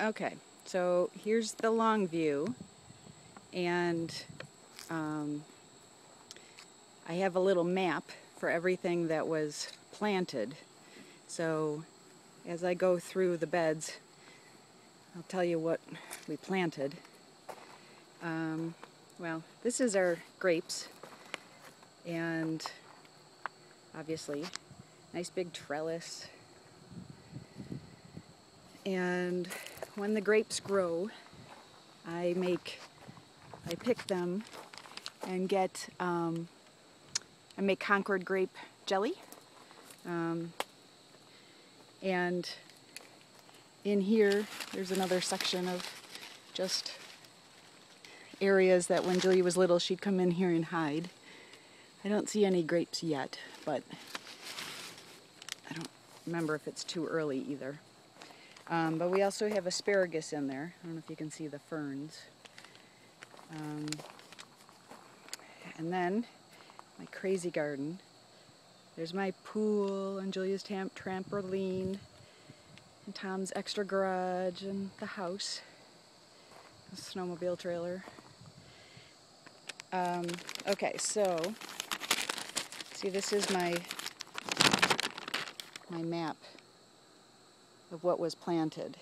Okay, so here's the long view, and I have a little map for everything that was planted. So as I go through the beds, I'll tell you what we planted. Well, this is our grapes, and obviously nice big trellis. And when the grapes grow, I pick them and I make Concord grape jelly. And in here, there's another section of just areas that when Julia was little, she'd come in here and hide. I don't see any grapes yet, but I don't remember if it's too early either. But we also have asparagus in there. I don't know if you can see the ferns. And then my crazy garden. There's my pool and Julia's trampoline and Tom's extra garage and the house, the snowmobile trailer. Okay, so see, this is my map of what was planted.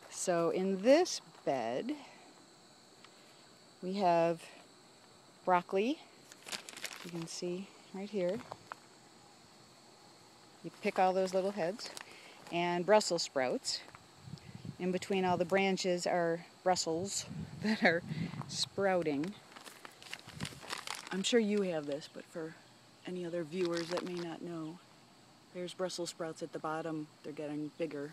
So in this bed we have broccoli, you can see right here. You pick all those little heads, and Brussels sprouts. In between all the branches are Brussels that are sprouting. I'm sure you have this, but for any other viewers that may not know, there's Brussels sprouts at the bottom. They're getting bigger.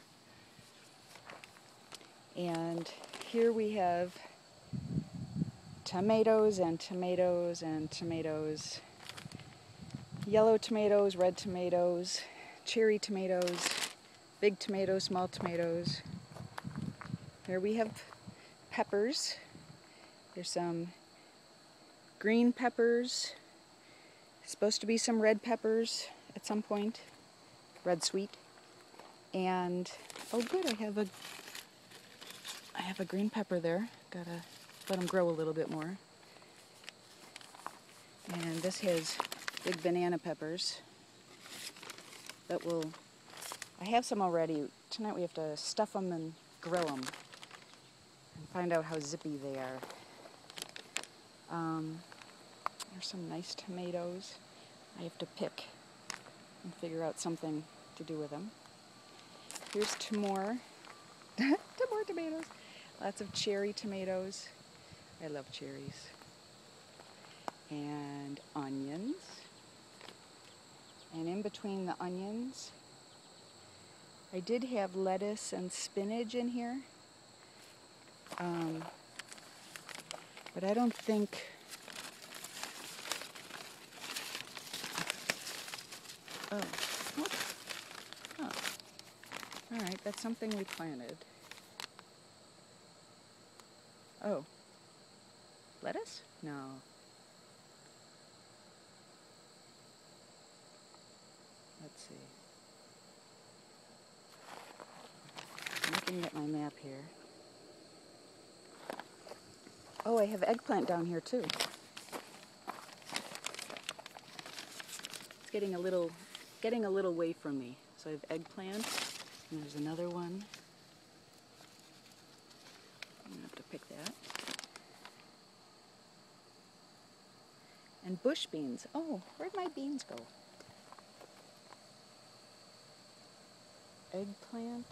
And here we have tomatoes and tomatoes and tomatoes. Yellow tomatoes, red tomatoes, cherry tomatoes, big tomatoes, small tomatoes. Here we have peppers. There's some green peppers. Supposed to be some red peppers at some point. Red sweet. And oh good, I have a green pepper there. Gotta let them grow a little bit more. And this has big banana peppers that I have some already. Tonight we have to stuff them and grill them and find out how zippy they are. There's some nice tomatoes. I have to pick and figure out something to do with them. Here's two more tomatoes. Lots of cherry tomatoes. I love cherries. And onions. And in between the onions, I did have lettuce and spinach in here. But I don't think... Oh. Alright, that's something we planted. Oh. Lettuce? No. Let's see. I'm looking at my map here. Oh, I have eggplant down here too. It's getting a little away from me. So I have eggplant, and there's another one. I'm gonna have to pick that. And bush beans. Oh, where'd my beans go? Eggplant.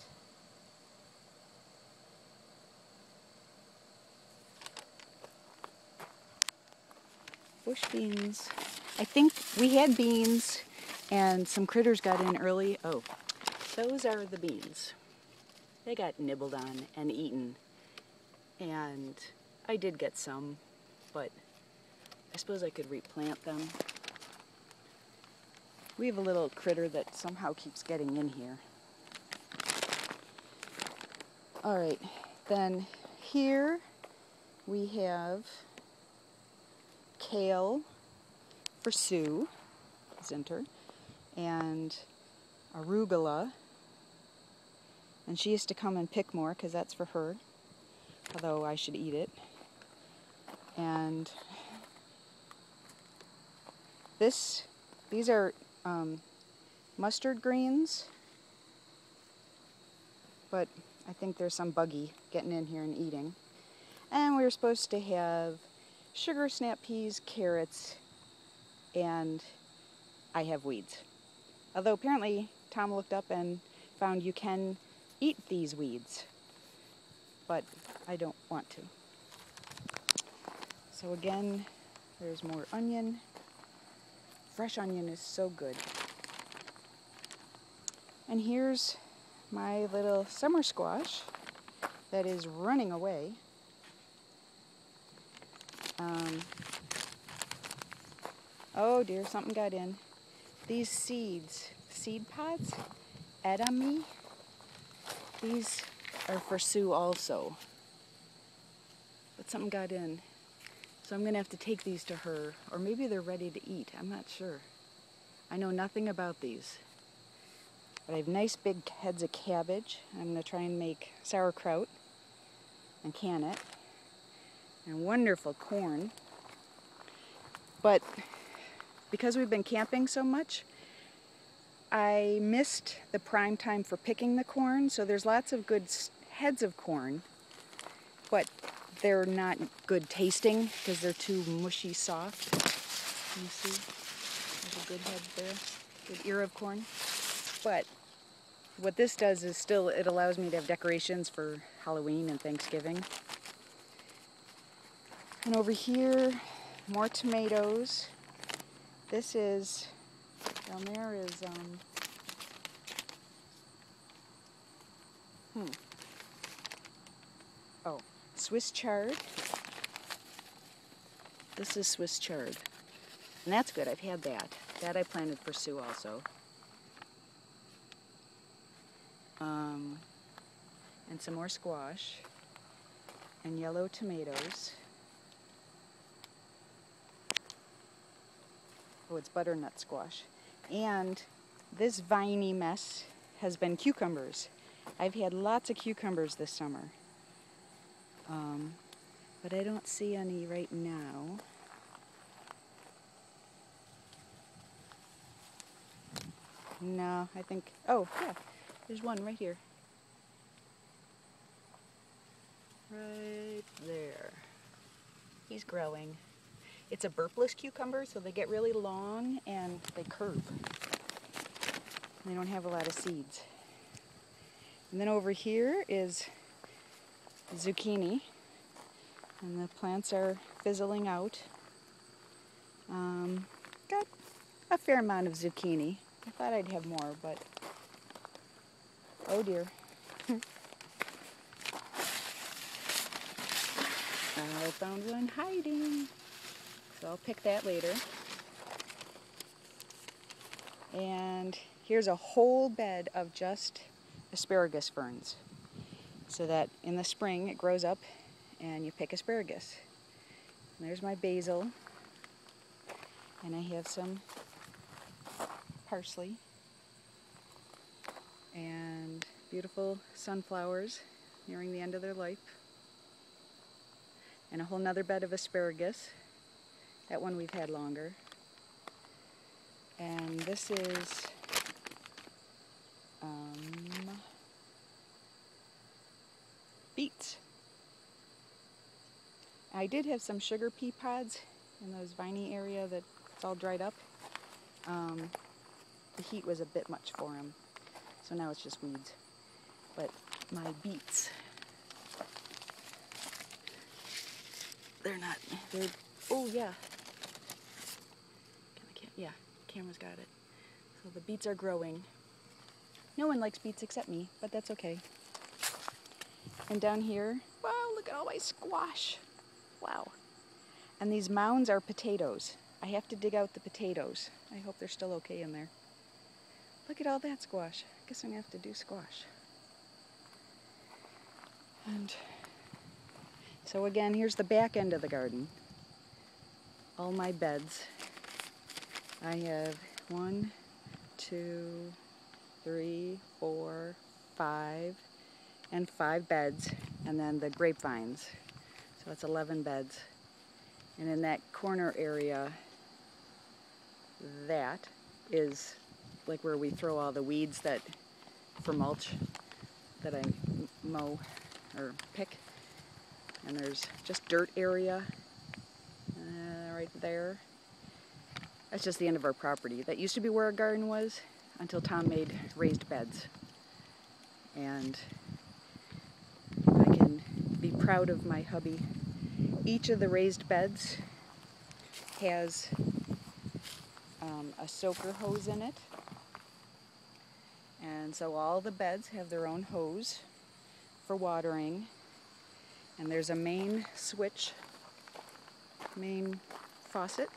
Bush beans. I think we had beans and some critters got in early. Oh, those are the beans. They got nibbled on and eaten. And I did get some, but I suppose I could replant them. We have a little critter that somehow keeps getting in here. Alright, then here we have kale for Sue, Zinter, and arugula, And she used to come and pick more because that's for her, although I should eat it. And these are mustard greens, but I think there's some buggy getting in here and eating. And we were supposed to have sugar snap peas, carrots, and I have weeds. Although apparently Tom looked up and found you can eat these weeds, but I don't want to. So again, there's more onion. Fresh onion is so good. And here's my little summer squash that is running away. Oh dear, something got in. These seed pods, edamame, these are for Sue also. But something got in. So I'm going to have to take these to her, or maybe they're ready to eat. I'm not sure. I know nothing about these. But I have nice big heads of cabbage. I'm going to try and make sauerkraut and can it. And wonderful corn. But because we've been camping so much, I missed the prime time for picking the corn. So there's lots of good heads of corn, but they're not good tasting because they're too mushy soft. Can you see? There's a good head there, good ear of corn. But what this does is still, it allows me to have decorations for Halloween and Thanksgiving. And over here, more tomatoes. This is, down there is, oh, Swiss chard. This is Swiss chard. And that's good, I've had that. That I planted for Sue also. And some more squash. And yellow tomatoes. Oh, it's butternut squash. And this viney mess has been cucumbers. I've had lots of cucumbers this summer. But I don't see any right now. No, I think, oh yeah, there's one right here. Right there. He's growing. It's a burpless cucumber, so they get really long and they curve. They don't have a lot of seeds. And then over here is zucchini, and the plants are fizzling out. Got a fair amount of zucchini. I thought I'd have more, but oh dear. I found one hiding, so I'll pick that later. And here's a whole bed of just asparagus ferns, so that in the spring it grows up and you pick asparagus. And there's my basil, and I have some parsley and beautiful sunflowers nearing the end of their life. And a whole nother bed of asparagus. That one we've had longer. And this is beets. I did have some sugar pea pods in those viney area that's all dried up. The heat was a bit much for them, so now it's just weeds. But my beets, they're, oh yeah. Yeah, camera's got it. So the beets are growing. No one likes beets except me, but that's okay. And down here, wow, look at all my squash. Wow. And these mounds are potatoes. I have to dig out the potatoes. I hope they're still okay in there. Look at all that squash. I guess I'm gonna have to do squash. And so again, here's the back end of the garden. All my beds. I have 1, 2, 3, 4, 5, and 5 beds, and then the grapevines. So that's 11 beds. And in that corner area, that is like where we throw all the weeds that for mulch that I mow or pick. And there's just dirt area right there. That's just the end of our property. That used to be where our garden was until Tom made raised beds. And I can be proud of my hubby. Each of the raised beds has a soaker hose in it. And so all the beds have their own hose for watering. And there's a main switch, main faucet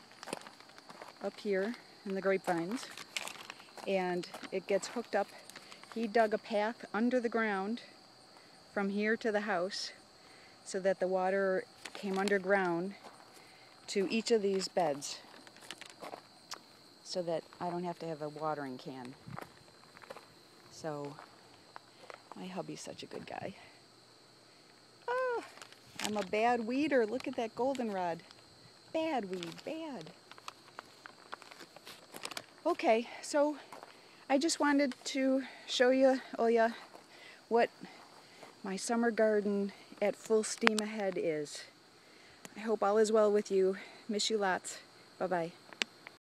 up here in the grapevines. And it gets hooked up. He dug a path under the ground from here to the house so that the water came underground to each of these beds so that I don't have to have a watering can. So my hubby's such a good guy. Oh, I'm a bad weeder. Look at that goldenrod. Bad weed, bad. Okay, so I just wanted to show you, what my summer garden at full steam ahead is. I hope all is well with you. Miss you lots. Bye-bye.